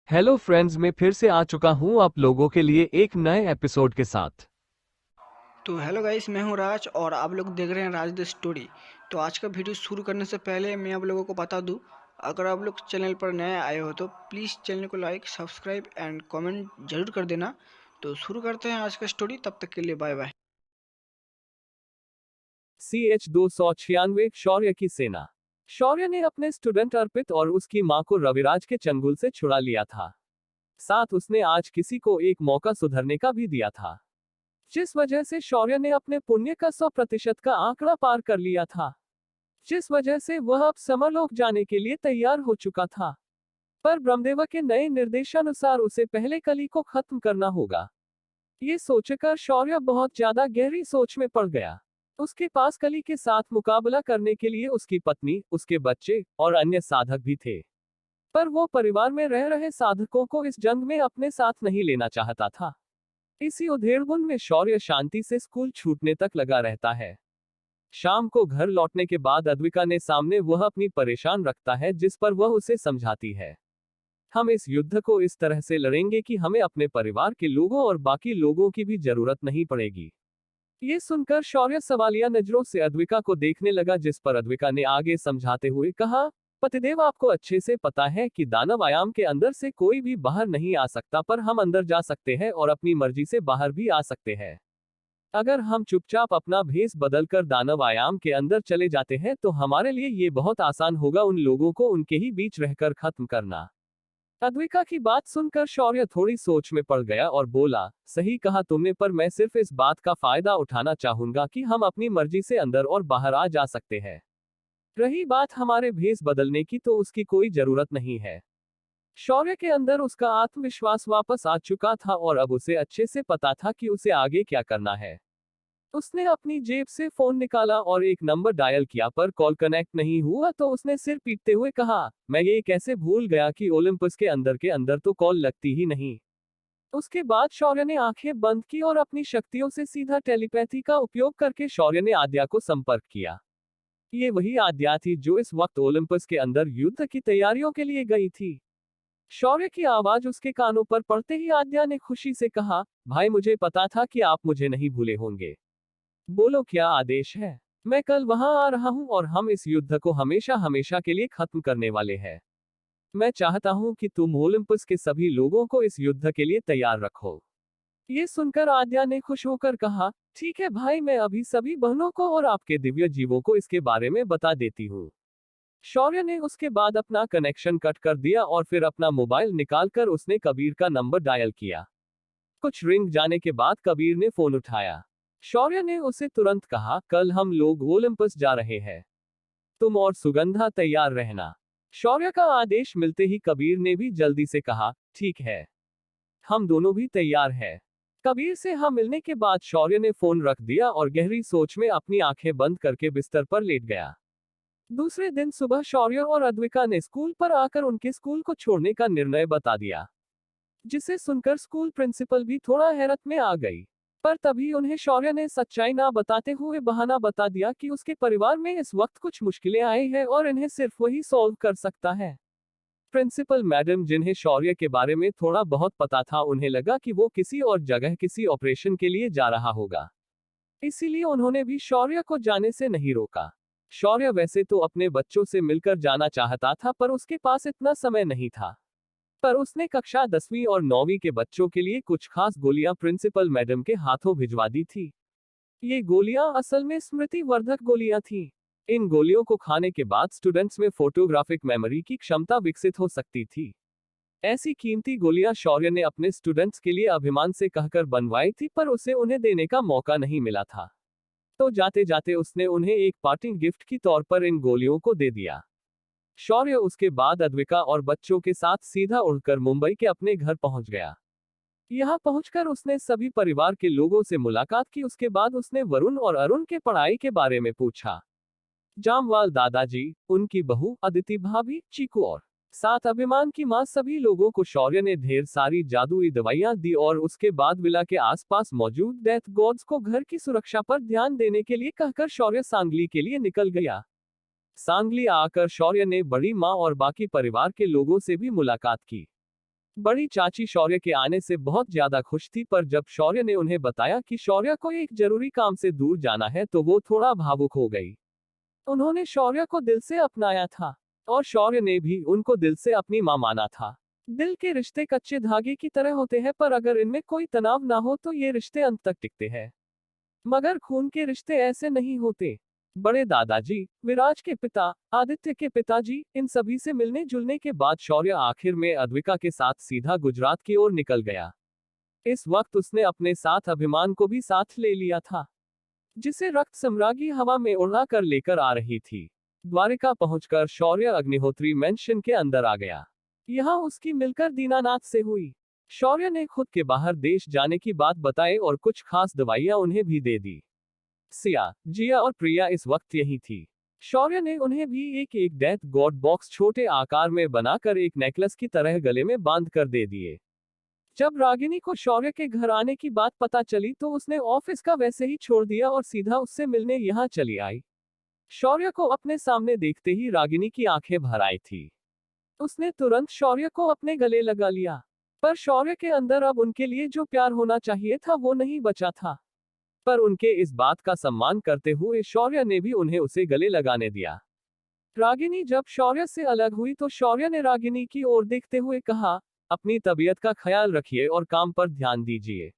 Hello friends, मैं फिर से आ चुका हूं आप लोगों के लिए एक नए एपिसोड के साथ। तो हेलो गाइस, मैं हूं राज और आप लोग देख रहे हैं राज द स्टोरी। तो आज का वीडियो शुरू करने से पहले मैं आप लोगों को बता दूं, अगर आप लोग चैनल पर नए आए हो तो प्लीज़ चैनल को लाइक सब्सक्राइब एंड कमेंट जरूर कर देना। तो शुरू करते हैं आज का स्टोरी, तब तक के लिए बाय बाय। CH-296 शौर्य की सेना। शौर्य ने अपने स्टूडेंट अर्पित और उसकी मां को रविराज के चंगुल से छुड़ा लिया था। साथ उसने आज किसी को एक मौका सुधरने का भी दिया था, जिस वजह से शौर्य ने अपने पुण्य का 100% का आंकड़ा पार कर लिया था, जिस वजह से वह अब समरलोक जाने के लिए तैयार हो चुका था। पर ब्रह्मदेव के नए निर्देशानुसार उसे पहले कली को खत्म करना होगा। ये सोचकर शौर्य बहुत ज्यादा गहरी सोच में पड़ गया। उसके पास कली के साथ मुकाबला करने के लिए उसकी पत्नी, उसके बच्चे और अन्य साधक भी थे। पर वो परिवार में रह रहे साधकों को इस जंग में अपने साथ नहीं लेना चाहता था। इसी उधेड़बुन में शौर्य शांति से स्कूल छूटने तक लगा रहता है। शाम को घर लौटने के बाद अद्विका ने सामने वह अपनी परेशान रखता है, जिस पर वह उसे समझाती है, हम इस युद्ध को इस तरह से लड़ेंगे कि हमें अपने परिवार के लोगों और बाकी लोगों की भी जरूरत नहीं पड़ेगी। ये सुनकर शौर्य सवालिया नजरों से अद्विका को देखने लगा, जिस पर अद्विका ने आगे समझाते हुए कहा, पतिदेव, आपको अच्छे से पता है कि दानव आयाम के अंदर से कोई भी बाहर नहीं आ सकता, पर हम अंदर जा सकते हैं और अपनी मर्जी से बाहर भी आ सकते हैं। अगर हम चुपचाप अपना भेष बदलकर दानव आयाम के अंदर चले जाते हैं तो हमारे लिए ये बहुत आसान होगा उन लोगों को उनके ही बीच रहकर खत्म करना। अद्विका की बात सुनकर शौर्य थोड़ी सोच में पड़ गया और बोला, सही कहा तुमने, पर मैं सिर्फ इस बात का फायदा उठाना चाहूंगा कि हम अपनी मर्जी से अंदर और बाहर आ जा सकते हैं। रही बात हमारे भेष बदलने की, तो उसकी कोई जरूरत नहीं है। शौर्य के अंदर उसका आत्मविश्वास वापस आ चुका था और अब उसे अच्छे से पता था कि उसे आगे क्या करना है। उसने अपनी जेब से फोन निकाला और एक नंबर डायल किया, पर कॉल कनेक्ट नहीं हुआ तो उसने सिर पीटते हुए कहा, मैं ये कैसे भूल गया कि ओलंपस के अंदर तो कॉल लगती ही नहीं। उसके बाद शौर्य ने आंखें बंद की और अपनी शक्तियों से सीधा टेलीपैथी का उपयोग करके शौर्य ने आद्या को संपर्क किया। ये वही आद्या थी जो इस वक्त ओलंपस के अंदर युद्ध की तैयारियों के लिए गई थी। शौर्य की आवाज उसके कानों पर पड़ते ही आद्या ने खुशी से कहा, भाई, मुझे पता था कि आप मुझे नहीं भूले होंगे। बोलो, क्या आदेश है? मैं कल वहां आ रहा हूं और हम इस युद्ध को हमेशा हमेशा के लिए खत्म करने वाले हैं। मैं चाहता हूं कि तुम ओलंपस के सभी लोगों को इस युद्ध के लिए तैयार रखो। ये सुनकर आद्या ने खुश होकर कहा, ठीक है भाई, मैं अभी सभी बहनों को और आपके दिव्य जीवों को इसके बारे में बता देती हूँ। शौर्य ने उसके बाद अपना कनेक्शन कट कर दिया और फिर अपना मोबाइल निकालकर उसने कबीर का नंबर डायल किया। कुछ रिंग जाने के बाद कबीर ने फोन उठाया। शौर्य ने उसे तुरंत कहा, कल हम लोग ओलंपस जा रहे हैं, तुम और सुगंधा तैयार रहना। शौर्य का आदेश मिलते ही कबीर ने भी जल्दी से कहा, ठीक है, हम दोनों भी तैयार हैं। कबीर से हाँ मिलने के बाद शौर्य ने फोन रख दिया और गहरी सोच में अपनी आंखें बंद करके बिस्तर पर लेट गया। दूसरे दिन सुबह शौर्य और अद्विका ने स्कूल पर आकर उनके स्कूल को छोड़ने का निर्णय बता दिया, जिसे सुनकर स्कूल प्रिंसिपल भी थोड़ा हैरत में आ गई। पर तभी उन्हें शौर्य ने सच्चाई ना बताते हुए बहाना बता दिया कि उसके परिवार में इस वक्त कुछ मुश्किलें आई हैं और इन्हें सिर्फ वही सॉल्व कर सकता है। प्रिंसिपल मैडम, जिन्हें शौर्य के बारे में थोड़ा बहुत पता था, उन्हें लगा कि वो किसी और जगह किसी ऑपरेशन के लिए जा रहा होगा, इसीलिए उन्होंने भी शौर्य को जाने से नहीं रोका। शौर्य वैसे तो अपने बच्चों से मिलकर जाना चाहता था, पर उसके पास इतना समय नहीं था। पर उसने कक्षा 10वीं और 9वीं के बच्चों के लिए कुछ खास गोलियां प्रिंसिपल मैडम के हाथों भिजवा दी थी। ये गोलियां असल में स्मृति वर्धक गोलियां थीं। इन गोलियों को खाने के बाद स्टूडेंट्स में फोटोग्राफिक मेमोरी की क्षमता विकसित हो सकती थी। ऐसी कीमती गोलियां शौर्य ने अपने स्टूडेंट्स के लिए अभिमान से कहकर बनवाई थी, पर उसे उन्हें देने का मौका नहीं मिला था। तो जाते जाते उसने उन्हें एक पार्टिंग गिफ्ट के तौर पर इन गोलियों को दे दिया। शौर्य उसके बाद अद्विका और बच्चों के साथ सीधा उड़कर मुंबई के अपने घर पहुंच गया। यहां पहुंचकर उसने सभी परिवार के लोगों से मुलाकात की। उसके बाद उसने वरुण और अरुण के पढ़ाई के बारे में पूछा। जामवाल दादाजी, उनकी बहू अदिति भाभी, चीकू और साथ अभिमान की मां, सभी लोगों को शौर्य ने ढेर सारी जादुई दवाइयां दी और उसके बाद विला के आसपास मौजूद डेथ गॉड्स को घर की सुरक्षा पर ध्यान देने के लिए कहकर शौर्य सांगली के लिए निकल गया। सांगली आकर शौर्य ने बड़ी मां और बाकी परिवार के लोगों से भी मुलाकात की। बड़ी चाची शौर्य के आने से बहुत ज्यादा खुश थी, पर जब शौर्य ने उन्हें बताया कि शौर्य को एक जरूरी काम से दूर जाना है तो वो थोड़ा भावुक हो गई। उन्होंने शौर्य को दिल से अपनाया था और शौर्य ने भी उनको दिल से अपनी मां माना था। दिल के रिश्ते कच्चे धागे की तरह होते हैं, पर अगर इनमें कोई तनाव ना हो तो ये रिश्ते अंत तक टिकते हैं। मगर खून के रिश्ते ऐसे नहीं होते। बड़े दादाजी, विराज के पिता, आदित्य के पिताजी, इन सभी से मिलने जुलने के बाद शौर्य आखिर में अद्विका के साथ सीधा गुजरात की ओर निकल गया। इस वक्त उसने अपने साथ अभिमान को भी साथ ले लिया था, जिसे रक्त सम्राज्ञी हवा में उड़ा कर लेकर आ रही थी। द्वारिका पहुंचकर शौर्य अग्निहोत्री मेंशन के अंदर आ गया। यहाँ उसकी मिलकर दीनानाथ से हुई। शौर्य ने खुद के बाहर देश जाने की बात बताई और कुछ खास दवाइयां उन्हें भी दे दी। सिया, जिया और प्रिया इस वक्त यही थी। शौर्य ने उन्हें भी एक डेथ गॉड बॉक्स छोटे आकार में बनाकर एक नेकलेस की तरह गले में बांध कर दे दिए। जब रागिनी को शौर्य के घर आने की बात पता चली तो उसने ऑफिस का वैसे ही छोड़ दिया और सीधा उससे मिलने यहाँ चली आई। शौर्य को अपने सामने देखते ही रागिनी की आंखें भर आई थी। उसने तुरंत शौर्य को अपने गले लगा लिया, पर शौर्य के अंदर अब उनके लिए जो प्यार होना चाहिए था वो नहीं बचा था। पर उनके इस बात का सम्मान करते हुए शौर्य ने भी उन्हें उसे गले लगाने दिया। रागिनी जब शौर्य से अलग हुई तो शौर्य ने रागिनी की ओर देखते हुए कहा, अपनी तबीयत का ख्याल रखिए और काम पर ध्यान दीजिए।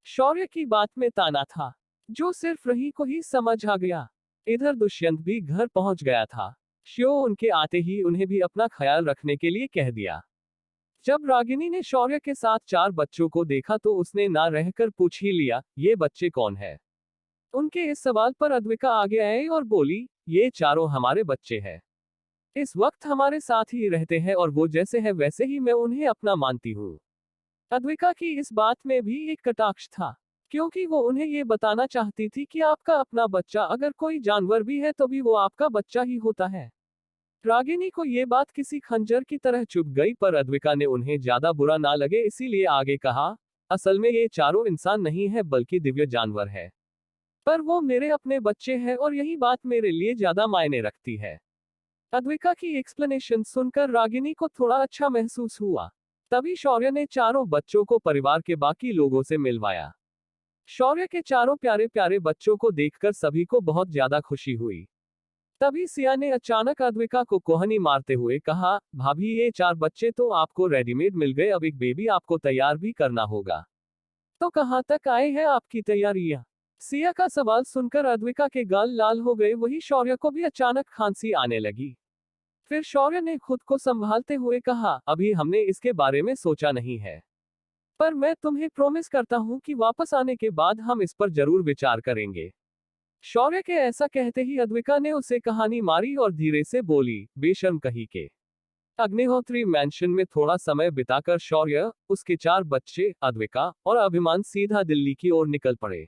शौर्य की बात में ताना था, जो सिर्फ रही को ही समझ आ गया। इधर दुष्यंत भी घर पहुंच गया था। शिव उनके आते ही उन्हें भी अपना ख्याल रखने के लिए कह दिया। जब रागिनी ने शौर्य के साथ 4 बच्चों को देखा तो उसने ना रहकर पूछ ही लिया, ये बच्चे कौन है? उनके इस सवाल पर अद्विका आगे आई और बोली, ये चारों हमारे बच्चे हैं। इस वक्त हमारे साथ ही रहते हैं और वो जैसे है वैसे ही मैं उन्हें अपना मानती हूँ। अद्विका की इस बात में भी एक कटाक्ष था, क्योंकि वो उन्हें ये बताना चाहती थी कि आपका अपना बच्चा अगर कोई जानवर भी है तो भी वो आपका बच्चा ही होता है। रागिनी को ये बात किसी खंजर की तरह चुभ गई, पर अद्विका ने उन्हें ज्यादा बुरा ना लगे इसीलिए आगे कहा, असल में ये चारों इंसान नहीं है बल्कि दिव्य जानवर है। पर वो मेरे अपने बच्चे हैं और यही बात मेरे लिए ज्यादा मायने रखती है। अद्विका की एक्सप्लेनेशन सुनकर रागिनी को थोड़ा अच्छा महसूस हुआ। तभी शौर्य ने चारों बच्चों को परिवार के बाकी लोगों से मिलवाया। शौर्य के चारों प्यारे प्यारे बच्चों को देखकर सभी को बहुत ज्यादा खुशी हुई। तभी सिया ने अचानक अद्विका को कोहनी मारते हुए कहा, भाभी ये 4 बच्चे तो आपको रेडीमेड मिल गए, अब एक बेबी आपको तैयार भी करना होगा। तो कहाँ तक आए हैं आपकी तैयारियां? सिया का सवाल सुनकर अद्विका के गाल लाल हो गए। वही शौर्य को भी अचानक खांसी आने लगी। फिर शौर्य ने खुद को संभालते हुए कहा, अभी हमने इसके बारे में सोचा नहीं है, पर मैं तुम्हें प्रॉमिस करता हूँ कि वापस आने के बाद हम इस पर जरूर विचार करेंगे। शौर्य के ऐसा कहते ही अद्विका ने उसे कहानी मारी और धीरे से बोली, बेशर्म कहीं के। अग्निहोत्री मैंशन में थोड़ा समय बिताकर शौर्य, उसके 4 बच्चे, अद्विका और अभिमान सीधा दिल्ली की ओर निकल पड़े।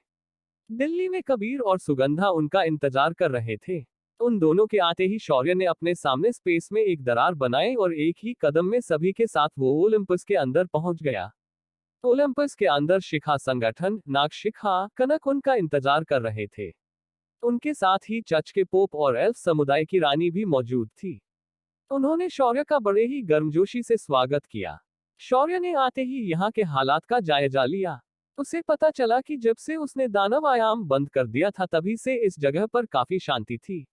दिल्ली में कबीर और सुगंधा उनका इंतजार कर रहे थे। उन दोनों के आते ही शौर्य ने अपने सामने स्पेस में एक दरार बनाई और एक ही कदम में सभी के साथ वो ओलंपस के अंदर पहुंच गया। ओलंपस के अंदर शिखा संगठन, नागशिखा, कनक उनका इंतजार कर रहे थे। उनके साथ ही चर्च के पोप और एल्फ समुदाय की रानी भी मौजूद थी। उन्होंने शौर्य का बड़े ही गर्मजोशी से स्वागत किया। शौर्य ने आते ही यहाँ के हालात का जायजा लिया। उसे पता चला कि जब से उसने दानव आयाम बंद कर दिया था तभी से इस जगह पर काफी शांति थी,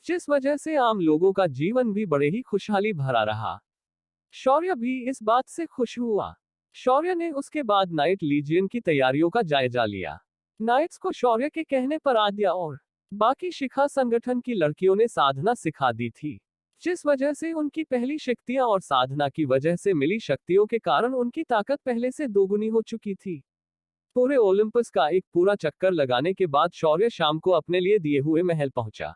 जिस वजह से आम लोगों का जीवन भी बड़े ही खुशहाली भरा रहा। शौर्य भी इस बात से खुश हुआ। शौर्य ने उसके बाद नाइट लीजियन की तैयारियों का जायजा लिया। नाइट्स को शौर्य के कहने पर आद्या और बाकी शिखा संगठन की लड़कियों ने साधना सिखा दी थी, जिस वजह से उनकी पहली शक्तियां और साधना की वजह से मिली शक्तियों के कारण उनकी ताकत पहले से दोगुनी हो चुकी थी। पूरे ओलंपस का एक पूरा चक्कर लगाने के बाद शौर्य शाम को अपने लिए दिए हुए महल पहुंचा,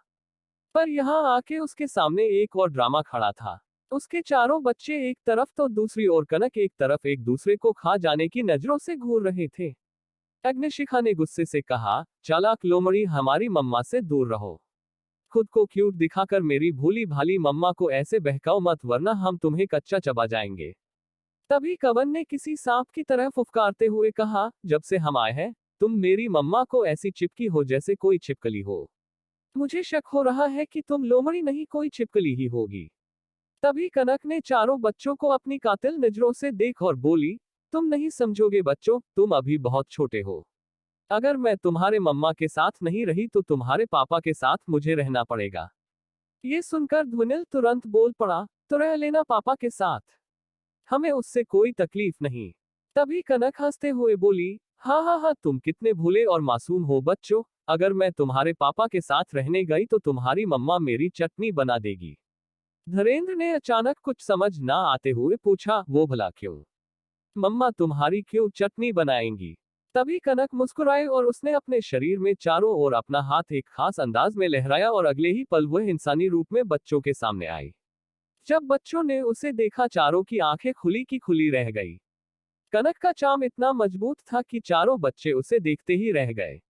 पर यहाँ आके उसके सामने एक और ड्रामा खड़ा था। उसके चारों बच्चे एक तरफ तो दूसरी ओर कनक एक तरफ एक दूसरे को खा जाने की नजरों से घूर रहे थे। अग्निशिखा ने गुस्से से कहा, चालाक लोमड़ी, हमारी मम्मा से दूर रहो। खुद को क्यूट दिखाकर मेरी भोली भाली मम्मा को ऐसे बहकाओ मत, वरना हम तुम्हें कच्चा चबा जाएंगे। तभी कवन ने किसी सांप की तरह फुफकारते हुए कहा, जब से हम आए हैं तुम मेरी मम्मा को ऐसी चिपकी हो जैसे कोई छिपकली हो। मुझे शक हो रहा है कि तुम लोमड़ी नहीं कोई छिपकली ही होगी। तभी कनक ने चारों बच्चों को अपनी कातिल नजरों से देख और बोली, तुम नहीं समझोगे बच्चों, तुम अभी बहुत छोटे हो। अगर मैं तुम्हारे मम्मा के साथ नहीं रही तो तुम्हारे पापा के साथ मुझे रहना पड़ेगा। ये सुनकर ध्वनिल तुरंत बोल पड़ा, तो रह लेना पापा के साथ, हमें उससे कोई तकलीफ नहीं। तभी कनक हंसते हुए बोली, हाँ हाँ हाँ, तुम कितने भोले और मासूम हो बच्चों, अगर मैं तुम्हारे पापा के साथ रहने गई तो तुम्हारी मम्मा मेरी चटनी बना देगी। धीरेन्द्र ने अचानक कुछ समझ ना आते हुए पूछा, वो भला क्यों? मम्मा तुम्हारी क्यों चटनी बनाएंगी? तभी कनक मुस्कुराए और उसने अपने शरीर में चारों ओर अपना हाथ एक खास अंदाज में लहराया और अगले ही पल वह इंसानी रूप में बच्चों के सामने आई। जब बच्चों ने उसे देखा चारों की आंखें खुली की खुली रह गई। कनक का चाम इतना मजबूत था कि चारों बच्चे उसे देखते ही रह गए।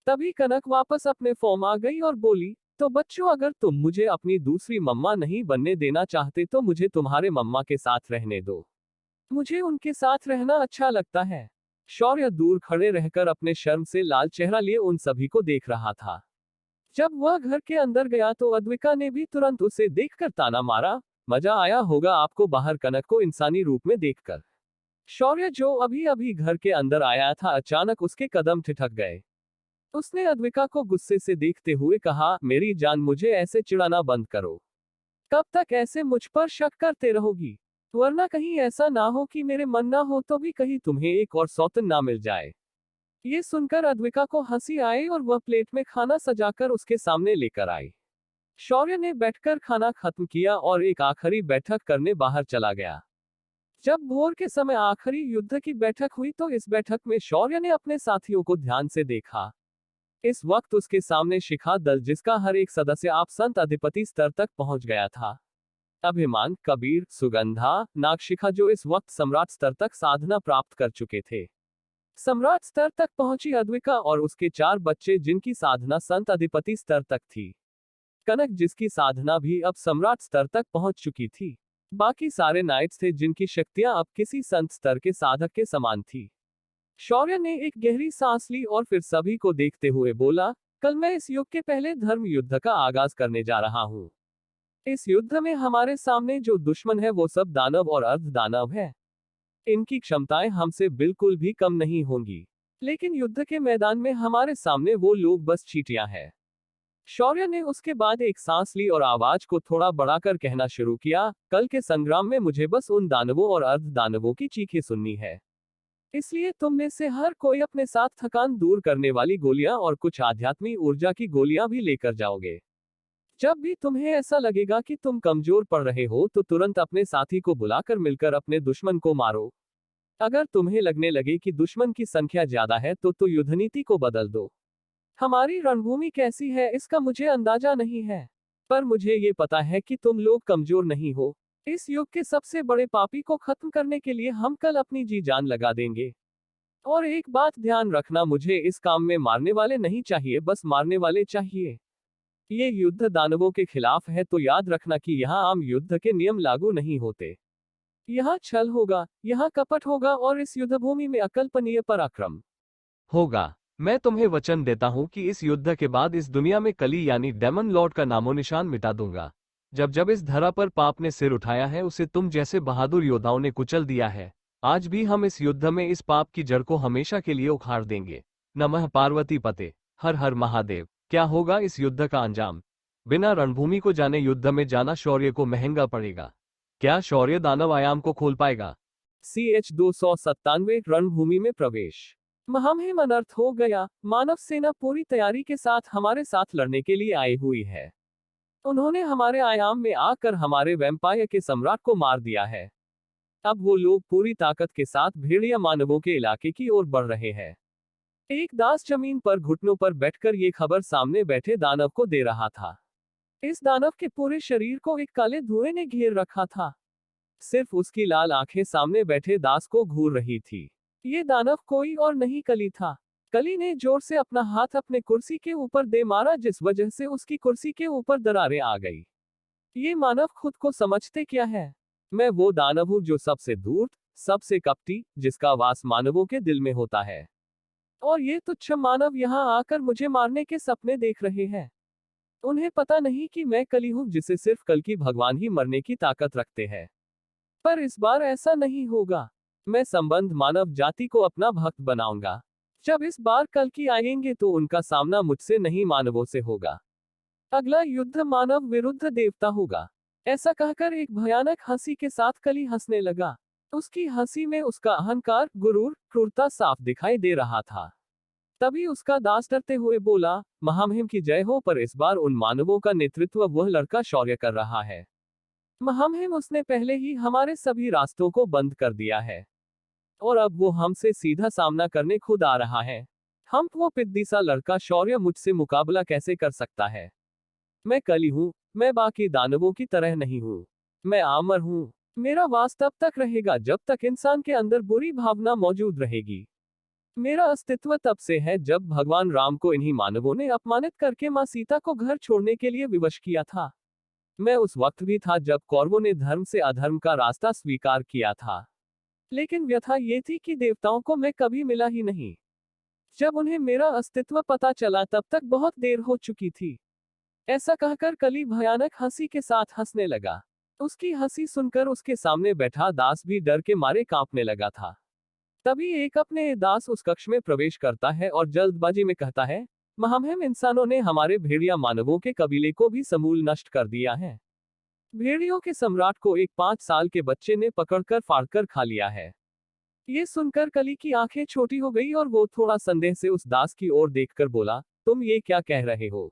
तभी कनक वापस अपने फॉर्म आ गई और बोली, तो बच्चों अगर तुम मुझे अपनी दूसरी मम्मा नहीं बनने देना चाहते तो मुझे तुम्हारे मम्मा के साथ रहने दो, मुझे उनके साथ रहना अच्छा लगता है। शौर्य दूर खड़े रहकर अपने शर्म से लाल चेहरा लिए उन सभी को देख रहा था। जब वह घर के अंदर गया तो अद्विका ने भी तुरंत उसे देखकर ताना मारा, मजा आया होगा आपको बाहर कनक को इंसानी रूप में देखकर। शौर्य जो अभी अभी घर के अंदर आया था अचानक उसके कदम ठिठक गए। उसने अद्विका को गुस्से से देखते हुए कहा, मेरी जान मुझे ऐसे चिढ़ाना बंद करो। कब तक ऐसे मुझ पर शक करते रहोगी? वरना कहीं ऐसा ना हो कि मेरे मन ना हो तो भी कहीं तुम्हें एक और सौतन ना मिल जाए। ये सुनकर अद्विका को हंसी आई और वह प्लेट में खाना सजाकर उसके सामने लेकर आई। शौर्य ने बैठकर खाना खत्म किया और एक आखिरी बैठक करने बाहर चला गया। जब भोर के समय आखिरी युद्ध की बैठक हुई तो इस बैठक में शौर्य ने अपने साथियों को ध्यान से देखा। इस वक्त उसके सामने शिखा दल जिसका हर एक सदस्य आप संत अधिपति स्तर तक पहुंच गया था। अभिमान, कबीर, सुगंधा, नागशिखा जो इस वक्त सम्राट स्तर तक साधना प्राप्त कर चुके थे। सम्राट स्तर तक पहुंची अद्विका और उसके 4 बच्चे जिनकी साधना संत अधिपति स्तर तक थी। कनक जिसकी साधना भी अब सम्राट स्तर तक पहुंच चुकी थी। बाकी सारे नाइट्स थे जिनकी शक्तियां अब किसी संत स्तर के साधक के समान थी। शौर्य ने एक गहरी सांस ली और फिर सभी को देखते हुए बोला, कल मैं इस युग के पहले धर्म युद्ध का आगाज करने जा रहा हूं। इस युद्ध में हमारे सामने जो दुश्मन है वो सब दानव और अर्ध दानव है। इनकी क्षमताएं हमसे बिल्कुल भी कम नहीं होंगी, लेकिन युद्ध के मैदान में हमारे सामने वो लोग बस चींटियां हैं। शौर्य ने उसके बाद एक सांस ली और आवाज को थोड़ा बढ़ाकर कहना शुरू किया, कल के संग्राम में मुझे बस उन दानवों और अर्ध दानवों की चीखें सुननी है। इसलिए तुम में से हर कोई अपने साथ थकान दूर करने वाली गोलियां और कुछ आध्यात्मिक ऊर्जा की गोलियां भी लेकर जाओगे। जब भी तुम्हें ऐसा लगेगा कि तुम कमजोर पड़ रहे हो तो तुरंत अपने साथी को बुलाकर मिलकर अपने दुश्मन को मारो। अगर तुम्हें लगने लगे कि दुश्मन की संख्या ज्यादा है तो युद्धनीति को बदल दो। हमारी रणभूमि कैसी है इसका मुझे अंदाजा नहीं है, पर मुझे ये पता है कि तुम लोग कमजोर नहीं हो। इस युग के सबसे बड़े पापी को खत्म करने के लिए हम कल अपनी जी जान लगा देंगे। और एक बात ध्यान रखना, मुझे इस काम में मारने वाले नहीं चाहिए, बस मारने वाले चाहिए। ये युद्ध दानवों के खिलाफ है तो याद रखना कि यहाँ आम युद्ध के नियम लागू नहीं होते। यहाँ छल होगा, यहाँ कपट होगा और इस युद्ध भूमि में अकल्पनीय पराक्रम होगा। मैं तुम्हें वचन देता हूँ कि इस युद्ध के बाद इस दुनिया में कली यानी डेमन लॉर्ड का नामो निशान मिटा दूंगा। जब जब इस धरा पर पाप ने सिर उठाया है उसे तुम जैसे बहादुर योद्धाओं ने कुचल दिया है। आज भी हम इस युद्ध में इस पाप की जड़ को हमेशा के लिए उखाड़ देंगे। नमः पार्वती पते, हर हर महादेव। क्या होगा इस युद्ध का अंजाम? बिना रणभूमि को जाने युद्ध में जाना शौर्य को महंगा पड़ेगा। क्या शौर्य दानव आयाम को खोल पाएगा? CH 297 रणभूमि में प्रवेश। महामहिम अनर्थ हो गया। मानव सेना पूरी तैयारी के साथ हमारे साथ लड़ने के लिए आई हुई है। उन्होंने हमारे आयाम में आकर हमारे वैम्पायर के सम्राट को मार दिया है। अब वो लोग पूरी ताकत के साथ भेड़िया मानवों के इलाके की ओर बढ़ रहे हैं। एक दास जमीन पर घुटनों पर बैठकर ये खबर सामने बैठे दानव को दे रहा था। इस दानव के पूरे शरीर को एक काले धुएं ने घेर रखा था। सिर्फ उसकी लाल आंखें सामने बैठे दास को घूर रही थी। ये दानव कोई और नहीं कली था। कली ने जोर से अपना हाथ अपने कुर्सी के ऊपर दे मारा जिस वजह से उसकी कुर्सी के ऊपर दरारें आ गई। ये मानव खुद को समझते क्या है? मैं वो दानव हूं जो सबसे धूर्त, सबसे कपटी, जिसका वास मानवों के दिल में होता है। और ये तुच्छ मानव यहाँ आकर मुझे मारने के सपने देख रहे हैं। उन्हें पता नहीं कि मैं कली हूं जिसे सिर्फ कल की भगवान ही मरने की ताकत रखते हैं। पर इस बार ऐसा नहीं होगा। मैं संबंध मानव जाति को अपना भक्त बनाऊंगा। जब इस बार कल की आएंगे तो उनका सामना मुझसे नहीं मानवों से होगा। अगला युद्ध मानव विरुद्ध देवता होगा। ऐसा कहकर एक भयानक हंसी के साथ कली हंसने लगा। उसकी हंसी में उसका अहंकार, गुरूर, क्रूरता साफ दिखाई दे रहा था। तभी उसका दास डरते हुए बोला, महामहिम की जय हो, पर इस बार उन मानवों का नेतृत्व वह लड़का शौर्य कर रहा है। महामहिम, उसने पहले ही हमारे सभी रास्तों को बंद कर दिया है और अब वो हमसे सीधा सामना करने खुद आ रहा है। हम वो पिद्दी सा लड़का शौर्य मुझसे मुकाबला कैसे कर सकता है? मैं कली हूँ, मैं बाकी दानवों की तरह नहीं हूँ। मैं अमर हूँ। मेरा वास तब तक रहेगा जब तक इंसान के अंदर बुरी भावना मौजूद रहेगी। मेरा अस्तित्व तब से है जब भगवान राम को इन्हीं मानवों ने अपमानित करके मां सीता को घर छोड़ने के लिए विवश किया था। मैं उस वक्त भी था जब कौरवों ने धर्म से अधर्म का रास्ता स्वीकार किया था। लेकिन व्यथा ये थी कि देवताओं को मैं कभी मिला ही नहीं। जब उन्हें मेरा अस्तित्व पता चला तब तक बहुत देर हो चुकी थी। ऐसा कहकर कली भयानक हंसी के साथ हंसने लगा। उसकी हंसी सुनकर उसके सामने बैठा दास भी डर के मारे कांपने लगा था। तभी एक अपने दास उस कक्ष में प्रवेश करता है और जल्दबाजी में कहता है, महामहिम, इंसानों ने हमारे भेड़िया मानवों के कबीले को भी समूल नष्ट कर दिया है। भेड़ियों के सम्राट को एक 5 साल के बच्चे ने पकड़कर फाड़कर खा लिया है। ये सुनकर कली की आंखें छोटी हो गई और वो थोड़ा संदेह से उस दास की ओर देखकर बोला, तुम ये क्या कह रहे हो?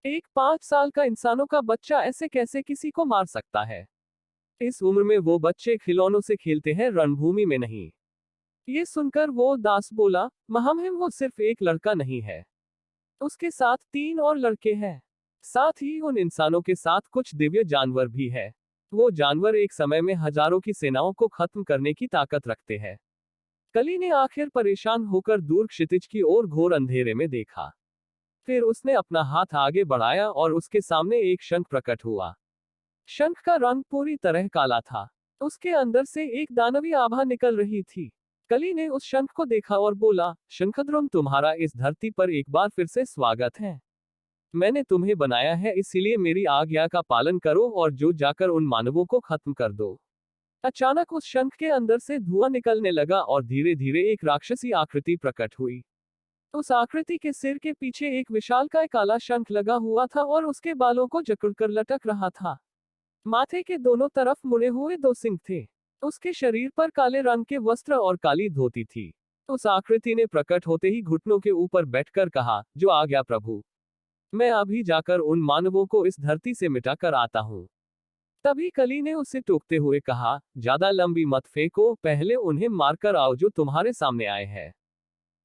एक 5 साल का इंसानों का बच्चा ऐसे कैसे किसी को मार सकता है? इस उम्र में वो बच्चे खिलौनों से खेलते हैं, रणभूमि में नहीं। ये सुनकर वो दास बोला, महामहिम, वो सिर्फ एक लड़का नहीं है, उसके साथ 3 और लड़के हैं। साथ ही उन इंसानों के साथ कुछ दिव्य जानवर भी है। वो जानवर एक समय में हजारों की सेनाओं को खत्म करने की ताकत रखते हैं। कली ने आखिर परेशान होकर दूर क्षितिज की ओर घोर अंधेरे में देखा। फिर उसने अपना हाथ आगे बढ़ाया और उसके सामने एक शंख प्रकट हुआ। शंख का रंग पूरी तरह काला था। उसके अंदर से एक दानवी आभा निकल रही थी। कली ने उस शंख को देखा और बोला, शंखद्रुम, तुम्हारा इस धरती पर एक बार फिर से स्वागत है। मैंने तुम्हें बनाया है, इसलिए मेरी आज्ञा का पालन करो और जो जाकर उन मानवों को खत्म कर दो। अचानक उस शंख के अंदर से धुआं निकलने लगा और धीरे धीरे एक राक्षसी आकृति प्रकट हुई। उस आकृति के सिर के पीछे एक विशालकाय काला शंख लगा हुआ था और उसके बालों को जकड़कर लटक रहा था। माथे के दोनों तरफ मुड़े हुए 2 सिंग थे। उसके शरीर पर काले रंग के वस्त्र और काली धोती थी। उस आकृति ने प्रकट होते ही घुटनों के ऊपर बैठकर कहा, जो आज्ञा प्रभु। मैं अभी जाकर उन मानवों को इस धरती से मिटाकर आता हूँ। तभी कली ने उसे टोकते हुए कहा, ज्यादा लंबी मत फेंको, पहले उन्हें मारकर आओ जो तुम्हारे सामने आए हैं।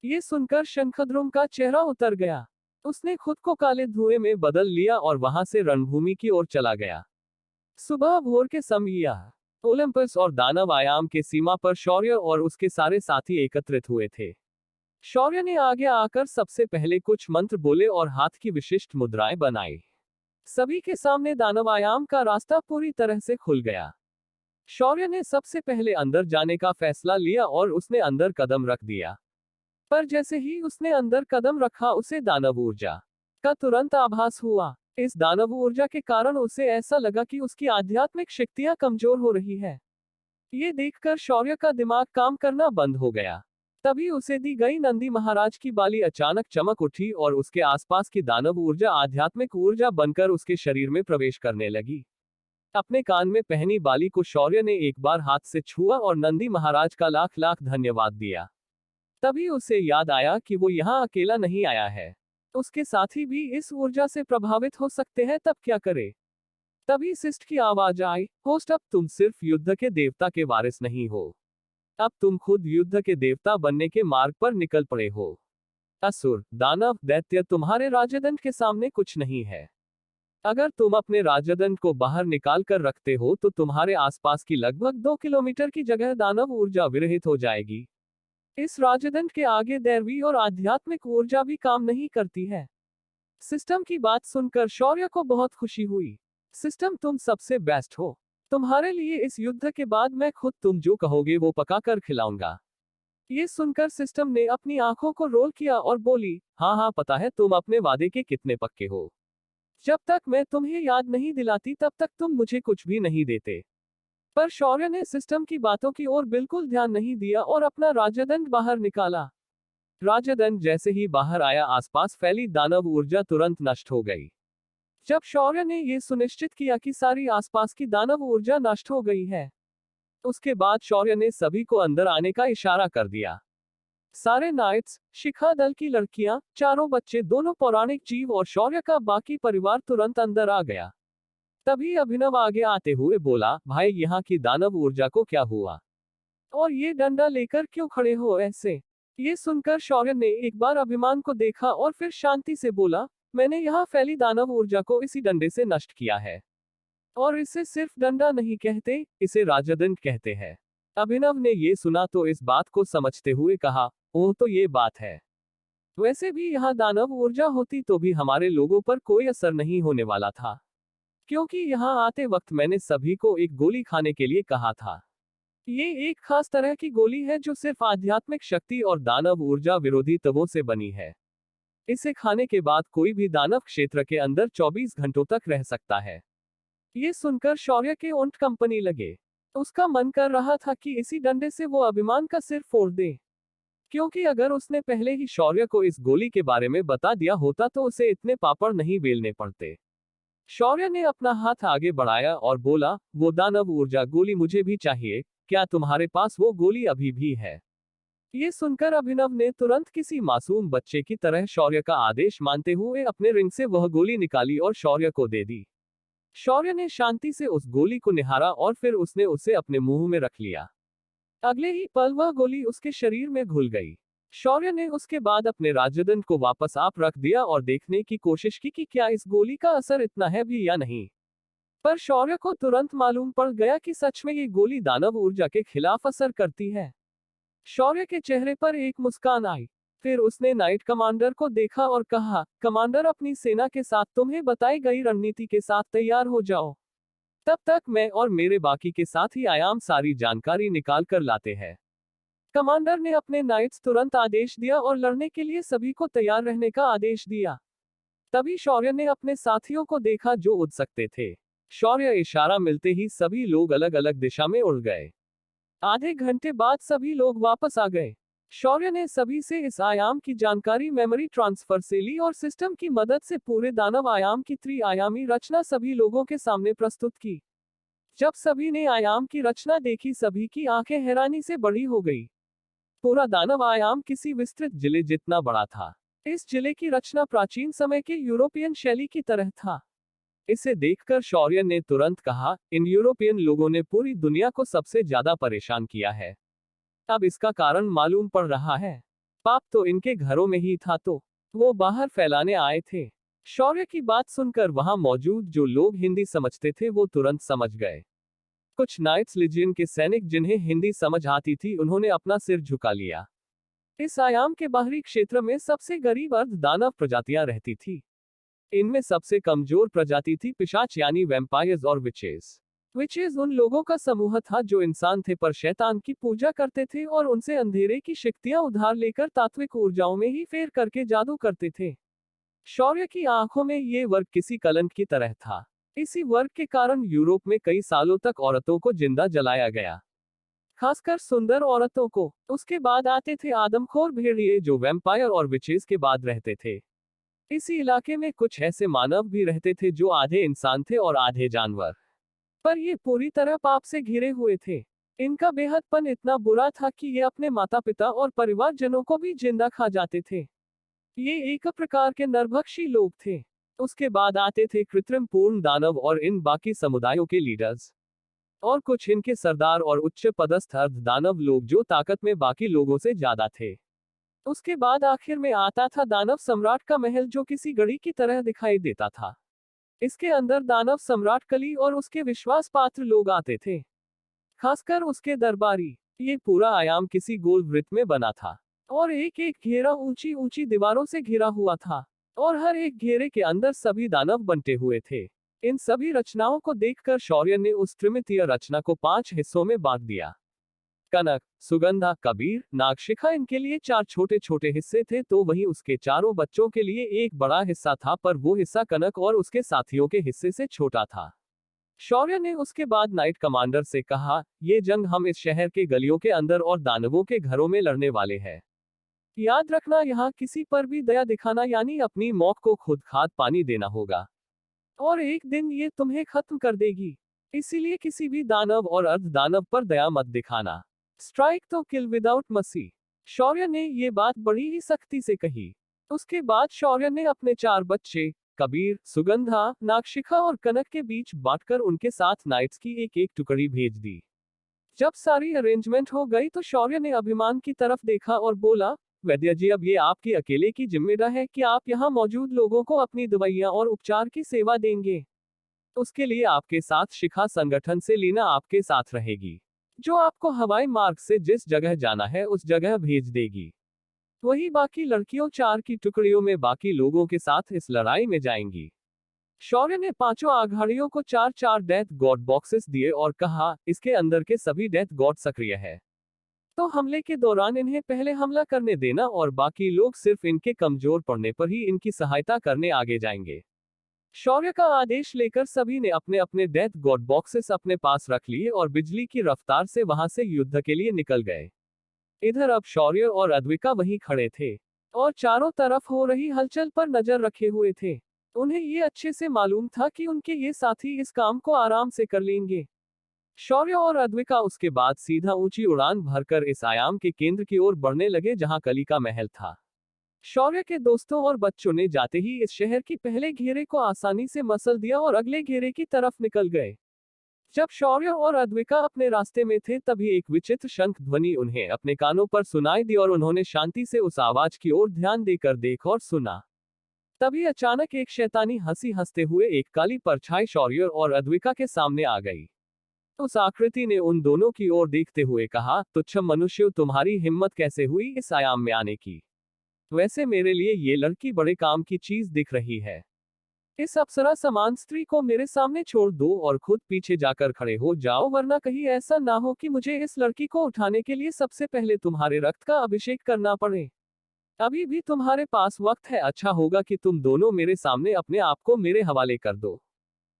ये सुनकर शंखद्रुम का चेहरा उतर गया। उसने खुद को काले धुएं में बदल लिया और वहां से रणभूमि की ओर चला गया। सुबह भोर के समय ओलंपस और दानव आयाम के सीमा पर शौर्य और उसके सारे साथी एकत्रित हुए थे। शौर्य ने आगे आकर सबसे पहले कुछ मंत्र बोले और हाथ की विशिष्ट मुद्राएं बनाई। सभी के सामने दानव आयाम का रास्ता पूरी तरह से खुल गया। शौर्य ने सबसे पहले अंदर जाने का फैसला लिया और उसने अंदर कदम रख दिया। पर जैसे ही उसने अंदर कदम रखा उसे दानव ऊर्जा का तुरंत आभास हुआ। इस दानव ऊर्जा के कारण उसे ऐसा लगा कि उसकी आध्यात्मिक शक्तियां कमजोर हो रही है। ये देखकर शौर्य का दिमाग काम करना बंद हो गया। तभी उसे दी गई नंदी महाराज की बाली अचानक चमक उठी और उसके आसपास की दानव ऊर्जा आध्यात्मिक ऊर्जा बनकर उसके शरीर में प्रवेश करने लगी। अपने कान में पहनी बाली को शौर्य ने एक बार हाथ से छुआ और नंदी महाराज का लाख लाख धन्यवाद दिया। तभी उसे याद आया कि वो यहाँ अकेला नहीं आया है, उसके साथी भी इस ऊर्जा से प्रभावित हो सकते हैं। तब क्या करे? तभी सिस्ट की आवाज आई, होस्ट, अब तुम सिर्फ युद्ध के देवता के वारिस नहीं हो, अब तुम खुद युद्ध के देवता बनने के मार्ग पर निकल पड़े हो। असुर, दानव, दैत्य तुम्हारे राजदंड के सामने कुछ नहीं है। अगर तुम अपने राजदंड को बाहर निकाल कर रखते हो तो तुम्हारे आसपास की लगभग 2 किलोमीटर की जगह दानव ऊर्जा विरहित हो जाएगी। इस राजदंड के आगे दैवी और आध्यात्मिक ऊर्जा भी काम नहीं करती है। सिस्टम की बात सुनकर शौर्य को बहुत खुशी हुई। सिस्टम, तुम सबसे बेस्ट हो। तुम्हारे लिए इस युद्ध के बाद मैं खुद तुम जो कहोगे वो पकाकर खिलाऊंगा। ये सुनकर सिस्टम ने अपनी आंखों को रोल किया और बोली, हाँ हाँ, पता है तुम अपने वादे के कितने पक्के हो। जब तक मैं तुम्हें याद नहीं दिलाती तब तक तुम मुझे कुछ भी नहीं देते। पर शौर्य ने सिस्टम की बातों की ओर बिल्कुल ध्यान नहीं दिया और अपना राजदंड बाहर निकाला। राजदंड जैसे ही बाहर आया, आसपास फैली दानव ऊर्जा तुरंत नष्ट हो गई। जब शौर्य ने यह सुनिश्चित किया कि सारी आसपास की दानव ऊर्जा नष्ट हो गई है, उसके बाद शौर्य ने सभी को अंदर आने का इशारा कर दिया। सारे नाइट्स, शिखा दल की लड़कियां, चारों बच्चे, दोनों पौराणिक जीव और शौर्य का बाकी परिवार तुरंत अंदर आ गया। तभी अभिनव आगे आते हुए बोला, भाई यहाँ की दानव ऊर्जा को क्या हुआ? और ये डंडा लेकर क्यों खड़े हो ऐसे? ये सुनकर शौर्य ने एक बार अभिमान को देखा और फिर शांति से बोला, मैंने यहाँ फैली दानव ऊर्जा को इसी डंडे से नष्ट किया है। और इसे सिर्फ डंडा नहीं कहते, इसे राजदंड कहते हैं। अभिनव ने ये सुना तो इस बात को समझते हुए कहा, ओह तो ये बात है। वैसे भी यहाँ दानव ऊर्जा होती तो भी हमारे लोगों पर कोई असर नहीं होने वाला था, क्योंकि यहाँ आते वक्त मैंने सभी को एक गोली खाने के लिए कहा था। ये एक खास तरह की गोली है जो सिर्फ आध्यात्मिक शक्ति और दानव ऊर्जा विरोधी तत्वों से बनी है। इसे खाने के बाद कोई भी दानव क्षेत्र के अंदर 24 घंटों तक रह सकता है। ये सुनकर शौर्य के ओंठ कंपनी लगे। उसका मन कर रहा था कि इसी डंडे से वो अभिमान का सिर फोड़ दे, क्योंकि अगर उसने पहले ही शौर्य को इस गोली के बारे में बता दिया होता तो उसे इतने पापड़ नहीं बेलने पड़ते। शौर्य ने अपना हाथ आगे बढ़ाया और बोला, वो दानव ऊर्जा गोली मुझे भी चाहिए, क्या तुम्हारे पास वो गोली अभी भी है? ये सुनकर अभिनव ने तुरंत किसी मासूम बच्चे की तरह शौर्य का आदेश मानते हुए अपने रिंग से वह गोली निकाली और शौर्य को दे दी। शौर्य ने शांति से उस गोली को निहारा और फिर उसने उसे अपने मुंह में रख लिया। अगले ही पल वह गोली उसके शरीर में घुल गई। शौर्य ने उसके बाद अपने राजदंड को वापस आप रख दिया और देखने की कोशिश की कि क्या इस गोली का असर इतना है भी या नहीं। पर शौर्य को तुरंत मालूम पड़ गया कि सच में ये गोली दानव ऊर्जा के खिलाफ असर करती है। शौर्य के चेहरे पर एक मुस्कान आई। फिर उसने नाइट कमांडर को देखा और कहा, कमांडर अपनी सेना के साथ तुम्हें बताई गई रणनीति के साथ तैयार हो जाओ। तब तक मैं और मेरे बाकी के साथ ही आयाम सारी जानकारी निकाल कर लाते हैं। कमांडर ने अपने नाइट्स तुरंत आदेश दिया और लड़ने के लिए सभी को तैयार रहने का आदेश दिया। तभी शौर्य ने अपने साथियों को देखा जो उड़ सकते थे। शौर्य इशारा मिलते ही सभी लोग अलग अलग दिशा में उड़ गए। आधे घंटे बाद सभी लोग वापस आ गए। शौर्य ने सभी से इस आयाम की जानकारी मेमोरी ट्रांसफर से ली और सिस्टम की मदद से पूरे दानव आयाम की त्रिआयामी रचना सभी लोगों के सामने प्रस्तुत की। जब सभी ने आयाम की रचना देखी, सभी की आंखें हैरानी से बड़ी हो गई। पूरा दानव आयाम किसी विस्तृत जिले जितना बड़ा था। इस जिले की रचना प्राचीन समय के यूरोपियन शैली की तरह था। इसे देखकर शौर्य ने तुरंत कहा, इन यूरोपियन लोगों ने पूरी दुनिया को सबसे ज्यादा परेशान किया है। अब इसका कारण मालूम पड़ रहा है। पाप तो इनके घरों में ही था, तो वो बाहर फैलाने आए थे। शौर्य की बात सुनकर वहां मौजूद जो लोग हिंदी समझते थे वो तुरंत समझ गए। कुछ नाइट्स लीजियन के सैनिक जिन्हें हिंदी समझ आती थी, उन्होंने अपना सिर झुका लिया। इस आयाम के बाहरी क्षेत्र में सबसे गरीब अर्ध दानव प्रजातियां रहती थी। इनमें सबसे कमजोर प्रजाति थी पिशाच यानी वैम्पायर्स और विचेस। विचेस उन लोगों का समूह था जो इंसान थे पर शैतान की पूजा करते थे और उनसे अंधेरे की शक्तियां उधार लेकर तात्विक ऊर्जाओं में ही फेर करके जादू करते थे। शौर्य की आंखों में ये वर्ग किसी कलंक की तरह था। इसी वर्ग के कारण यूरोप में कई सालों तक औरतों को जिंदा जलाया गया, खासकर सुंदर औरतों को। उसके बाद आते थे आदमखोर भेड़िए जो वैम्पायर और विचेस के बाद रहते थे। इसी इलाके में कुछ ऐसे मानव भी रहते थे जो आधे इंसान थे और आधे जानवर, पर ये पूरी तरह पाप से घिरे हुए थे। इनका बेहदपन इतना बुरा था कि ये अपने माता पिता और परिवारजनों को भी जिंदा खा जाते थे। ये एक प्रकार के नरभक्षी लोग थे। उसके बाद आते थे कृत्रिम पूर्ण दानव और इन बाकी समुदायों के लीडर्स, और कुछ इनके सरदार और उच्च पदस्थ अर्ध दानव लोग जो ताकत में बाकी लोगों से ज्यादा थे। उसके बाद आखिर में आता था दानव सम्राट का महल जो किसी गढ़ी की तरह दिखाई देता था। इसके अंदर दानव सम्राट कली और उसके विश्वास पात्र लोग आते थे, खासकर उसके दरबारी। ये पूरा आयाम किसी गोल वृत्त में बना था और एक एक घेरा ऊंची ऊंची दीवारों से घिरा हुआ था, और हर एक घेरे के अंदर सभी दानव बंटे हुए थे। इन सभी रचनाओं को देखकर शौर्य ने उस त्रिमितीय रचना को 5 हिस्सों में बांट दिया। कनक, सुगंधा, कबीर, नागशिखा इनके लिए 4 छोटे छोटे हिस्से थे, तो वहीं उसके चारों बच्चों के लिए एक बड़ा हिस्सा था, पर वो हिस्सा कनक और उसके साथियों के हिस्से से छोटा था। शौर्य ने उसके बाद नाइट कमांडर से कहा, ये जंग हम इस शहर के गलियों के अंदर और दानवों के घरों में लड़ने वाले हैं। याद रखना, यहाँ किसी पर भी दया दिखाना यानी अपनी मौत को खुद खाद पानी देना होगा, और एक दिन ये तुम्हें खत्म कर देगी। इसीलिए किसी भी दानव और अर्ध दानव पर दया मत दिखाना। स्ट्राइक तो किल विदाउट मसी। शौर्य ने ये बात बड़ी ही सख्ती से कही। उसके बाद शौर्य ने अपने 4 बच्चे कबीर, सुगंधा, नागशिखा और कनक के बीच बांटकर उनके साथ नाइट्स की एक एक टुकड़ी भेज दी। जब सारी अरेंजमेंट हो गई तो शौर्य ने अभिमान की तरफ देखा और बोला, वैद्य जी, अब ये आपकी अकेले की जिम्मेदारी है कि आप यहाँ मौजूद लोगों को अपनी दवाइयाँ और उपचार की सेवा देंगे। उसके लिए आपके साथ शिखा संगठन से लीना आपके साथ रहेगी, जो आपको हवाई मार्ग से जिस जगह जाना है उस जगह भेज देगी। वही बाकी लड़कियों 4 की टुकड़ियों में बाकी लोगों के साथ इस लड़ाई में जाएंगी। शौर्य ने 5 आघाड़ियों को 4-4 डेथ गॉड बॉक्सेस दिए और कहा, इसके अंदर के सभी डेथ गॉड सक्रिय है, तो हमले के दौरान इन्हें पहले हमला करने देना और बाकी लोग सिर्फ इनके कमजोर पड़ने पर ही इनकी सहायता करने आगे जाएंगे। शौर्य का आदेश लेकर सभी ने अपने अपने डेथ गॉड बॉक्सेस अपने पास रख लिए और बिजली की रफ्तार से वहां से युद्ध के लिए निकल गए। इधर अब शौर्य और अद्विका वहीं खड़े थे और चारों तरफ हो रही हलचल पर नजर रखे हुए थे। उन्हें ये अच्छे से मालूम था कि उनके ये साथी इस काम को आराम से कर लेंगे। शौर्य और अद्विका उसके बाद सीधा ऊंची उड़ान भरकर इस आयाम के केंद्र की ओर बढ़ने लगे जहां कली का महल था। शौर्य के दोस्तों और बच्चों ने जाते ही इस शहर की पहले घेरे को आसानी से मसल दिया और अगले घेरे की तरफ निकल गए। जब शौर्य और अद्विका अपने रास्ते में थे तभी एक विचित्र शंख ध्वनि उन्हें अपने कानों पर सुनाई दी और उन्होंने शांति से उस आवाज की ओर ध्यान देकर देखा और सुना। तभी अचानक एक शैतानी हंसी हंसते हुए एक काली परछाई शौर्य और अद्विका के सामने आ गई। उस आकृति ने उन दोनों की ओर देखते हुए कहा, तुच्छ मनुष्यों, तुम्हारी हिम्मत कैसे हुई इस आयाम में आने की? वैसे मेरे लिए ये लड़की बड़े काम की चीज दिख रही है। इस अप्सरा समान स्त्री को मेरे सामने छोड़ दो और खुद पीछे जाकर खड़े हो जाओ, वरना कहीं ऐसा ना हो कि मुझे इस लड़की को उठाने के लिए सबसे पहले तुम्हारे रक्त का अभिषेक करना पड़े। अभी भी तुम्हारे पास वक्त है, अच्छा होगा कि तुम दोनों मेरे सामने अपने आप को मेरे हवाले कर दो।